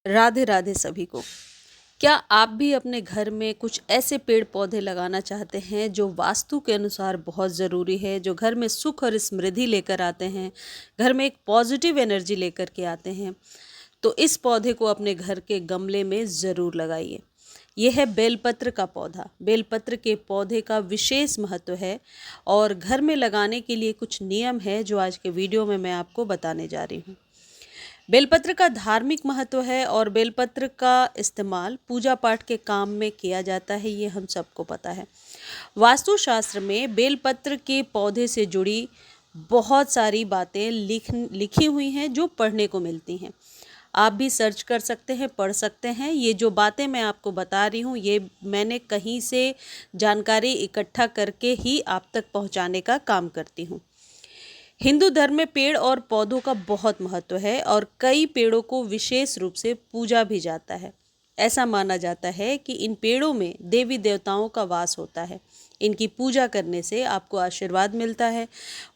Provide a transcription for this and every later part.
राधे राधे सभी को। क्या आप भी अपने घर में कुछ ऐसे पेड़ पौधे लगाना चाहते हैं जो वास्तु के अनुसार बहुत ज़रूरी है, जो घर में सुख और समृद्धि लेकर आते हैं, घर में एक पॉजिटिव एनर्जी लेकर के आते हैं? तो इस पौधे को अपने घर के गमले में ज़रूर लगाइए। यह है बेलपत्र का पौधा। बेलपत्र के पौधे का विशेष महत्व है और घर में लगाने के लिए कुछ नियम है जो आज के वीडियो में मैं आपको बताने जा रही हूँ। बेलपत्र का धार्मिक महत्व है और बेलपत्र का इस्तेमाल पूजा पाठ के काम में किया जाता है, ये हम सबको पता है। वास्तुशास्त्र में बेलपत्र के पौधे से जुड़ी बहुत सारी बातें लिखी हुई हैं जो पढ़ने को मिलती हैं। आप भी सर्च कर सकते हैं, पढ़ सकते हैं। ये जो बातें मैं आपको बता रही हूँ ये मैंने कहीं से जानकारी इकट्ठा करके ही आप तक पहुँचाने का काम करती हूँ। हिंदू धर्म में पेड़ और पौधों का बहुत महत्व है और कई पेड़ों को विशेष रूप से पूजा भी जाता है। ऐसा माना जाता है कि इन पेड़ों में देवी देवताओं का वास होता है। इनकी पूजा करने से आपको आशीर्वाद मिलता है।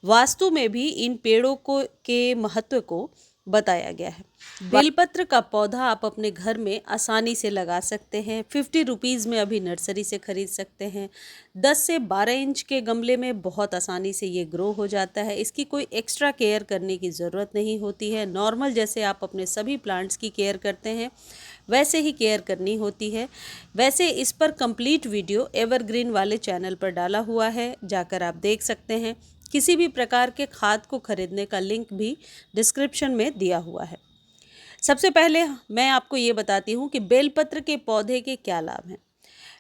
वास्तु में भी इन पेड़ों को के महत्व को बताया गया है। बेलपत्र का पौधा आप अपने घर में आसानी से लगा सकते हैं। 50 रुपीज़ में अभी नर्सरी से ख़रीद सकते हैं। 10 से 12 इंच के गमले में बहुत आसानी से ये ग्रो हो जाता है। इसकी कोई एक्स्ट्रा केयर करने की ज़रूरत नहीं होती है। नॉर्मल जैसे आप अपने सभी प्लांट्स की केयर करते हैं वैसे ही केयर करनी होती है। वैसे इस पर कंप्लीट वीडियो एवरग्रीन वाले चैनल पर डाला हुआ है, जाकर आप देख सकते हैं। किसी भी प्रकार के खाद को खरीदने का लिंक भी डिस्क्रिप्शन में दिया हुआ है। सबसे पहले मैं आपको ये बताती हूँ कि बेलपत्र के पौधे के क्या लाभ हैं।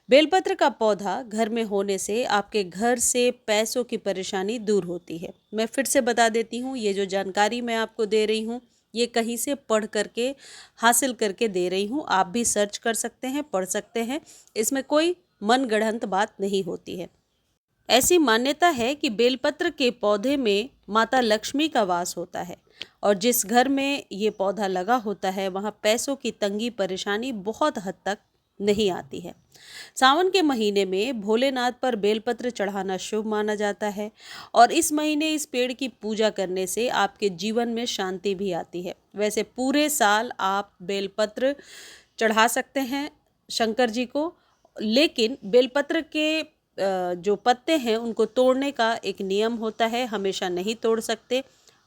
बेलपत्र का पौधा घर में होने से आपके घर से पैसों की परेशानी दूर होती है। मैं फिर से बता देती हूँ, ये जो जानकारी मैं आपको दे रही हूँ ये कहीं से पढ़ करके हासिल करके दे रही हूँ। आप भी सर्च कर सकते हैं, पढ़ सकते हैं। इसमें कोई मनगढ़ंत बात नहीं होती है। ऐसी मान्यता है कि बेलपत्र के पौधे में माता लक्ष्मी का वास होता है और जिस घर में ये पौधा लगा होता है वहाँ पैसों की तंगी परेशानी बहुत हद तक नहीं आती है। सावन के महीने में भोलेनाथ पर बेलपत्र चढ़ाना शुभ माना जाता है और इस महीने इस पेड़ की पूजा करने से आपके जीवन में शांति भी आती है। वैसे पूरे साल आप बेलपत्र चढ़ा सकते हैं शंकर जी को, लेकिन बेलपत्र के जो पत्ते हैं उनको तोड़ने का एक नियम होता है, हमेशा नहीं तोड़ सकते।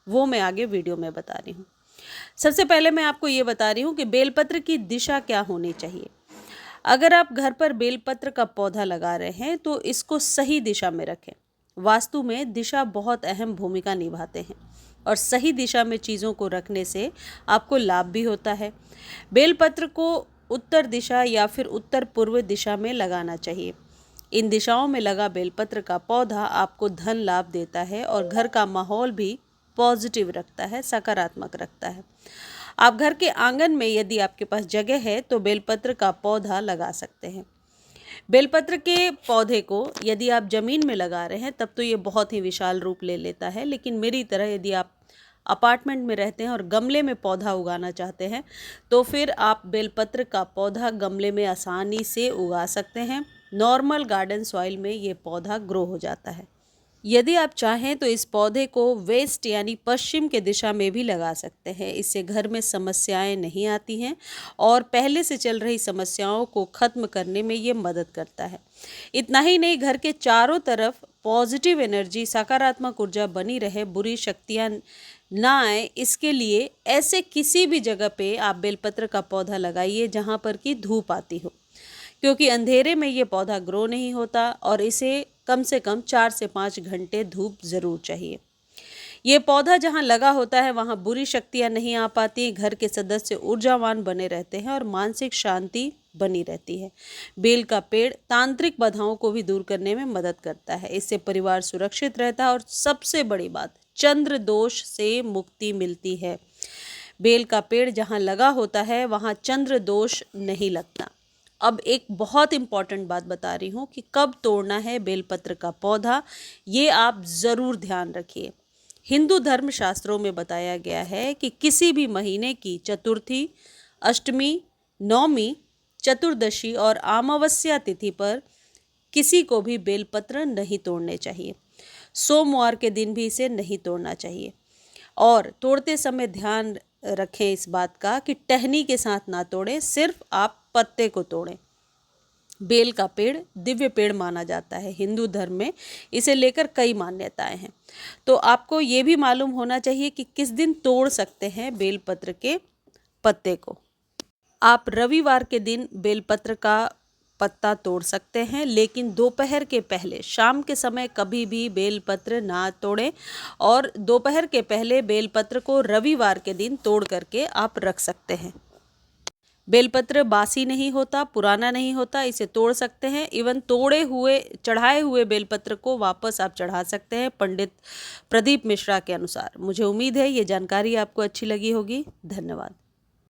वो मैं आगे वीडियो में बता रही हूँ। सबसे पहले मैं आपको ये बता रही हूँ कि बेलपत्र की दिशा क्या होनी चाहिए। अगर आप घर पर बेलपत्र का पौधा लगा रहे हैं तो इसको सही दिशा में रखें। वास्तु में दिशा बहुत अहम भूमिका निभाते हैं और सही दिशा में चीज़ों को रखने से आपको लाभ भी होता है। बेलपत्र को उत्तर दिशा या फिर उत्तर पूर्व दिशा में लगाना चाहिए। इन दिशाओं में लगा बेलपत्र का पौधा आपको धन लाभ देता है और घर का माहौल भी पॉजिटिव रखता है, सकारात्मक रखता है। आप घर के आंगन में यदि आपके पास जगह है तो बेलपत्र का पौधा लगा सकते हैं। बेलपत्र के पौधे को यदि आप ज़मीन में लगा रहे हैं तब तो ये बहुत ही विशाल रूप ले लेता है, लेकिन मेरी तरह यदि आप अपार्टमेंट में रहते हैं और गमले में पौधा उगाना चाहते हैं तो फिर आप बेलपत्र का पौधा गमले में आसानी से उगा सकते हैं। नॉर्मल गार्डन सॉइल में ये पौधा ग्रो हो जाता है। यदि आप चाहें तो इस पौधे को वेस्ट यानी पश्चिम के दिशा में भी लगा सकते हैं। इससे घर में समस्याएं नहीं आती हैं और पहले से चल रही समस्याओं को ख़त्म करने में ये मदद करता है। इतना ही नहीं, घर के चारों तरफ पॉजिटिव एनर्जी, सकारात्मक ऊर्जा बनी रहे, बुरी शक्तियाँ ना आए, इसके लिए ऐसे किसी भी जगह पे आप बेलपत्र का पौधा लगाइए जहाँ पर कि धूप आती हो, क्योंकि अंधेरे में ये पौधा ग्रो नहीं होता और इसे कम से कम 4 से 5 घंटे धूप ज़रूर चाहिए। ये पौधा जहाँ लगा होता है वहाँ बुरी शक्तियाँ नहीं आ पाती, घर के सदस्य ऊर्जावान बने रहते हैं और मानसिक शांति बनी रहती है। बेल का पेड़ तांत्रिक बाधाओं को भी दूर करने में मदद करता है। इससे परिवार सुरक्षित रहता है और सबसे बड़ी बात, चंद्र दोष से मुक्ति मिलती है। बेल का पेड़ जहाँ लगा होता है वहाँ चंद्र दोष नहीं लगता। अब एक बहुत इम्पॉर्टेंट बात बता रही हूँ कि कब तोड़ना है बेलपत्र का पौधा, ये आप ज़रूर ध्यान रखिए। हिंदू धर्म शास्त्रों में बताया गया है कि किसी भी महीने की चतुर्थी, अष्टमी, नवमी, चतुर्दशी और अमावस्या तिथि पर किसी को भी बेलपत्र नहीं तोड़ने चाहिए। सोमवार के दिन भी इसे नहीं तोड़ना चाहिए और तोड़ते समय ध्यान रखें इस बात का कि टहनी के साथ ना तोड़ें, सिर्फ आप पत्ते को तोड़ें। बेल का पेड़ दिव्य पेड़ माना जाता है हिंदू धर्म में, इसे लेकर कई मान्यताएं हैं। तो आपको ये भी मालूम होना चाहिए कि किस दिन तोड़ सकते हैं बेलपत्र के पत्ते को। आप रविवार के दिन बेलपत्र का पत्ता तोड़ सकते हैं, लेकिन दोपहर के पहले, शाम के समय कभी भी बेलपत्र ना तोड़ें। और दोपहर के पहले बेलपत्र को रविवार के दिन तोड़ करके आप रख सकते हैं। बेलपत्र बासी नहीं होता, पुराना नहीं होता, इसे तोड़ सकते हैं। इवन चढ़ाए हुए बेलपत्र को वापस आप चढ़ा सकते हैं पंडित प्रदीप मिश्रा के अनुसार। मुझे उम्मीद है ये जानकारी आपको अच्छी लगी होगी। धन्यवाद।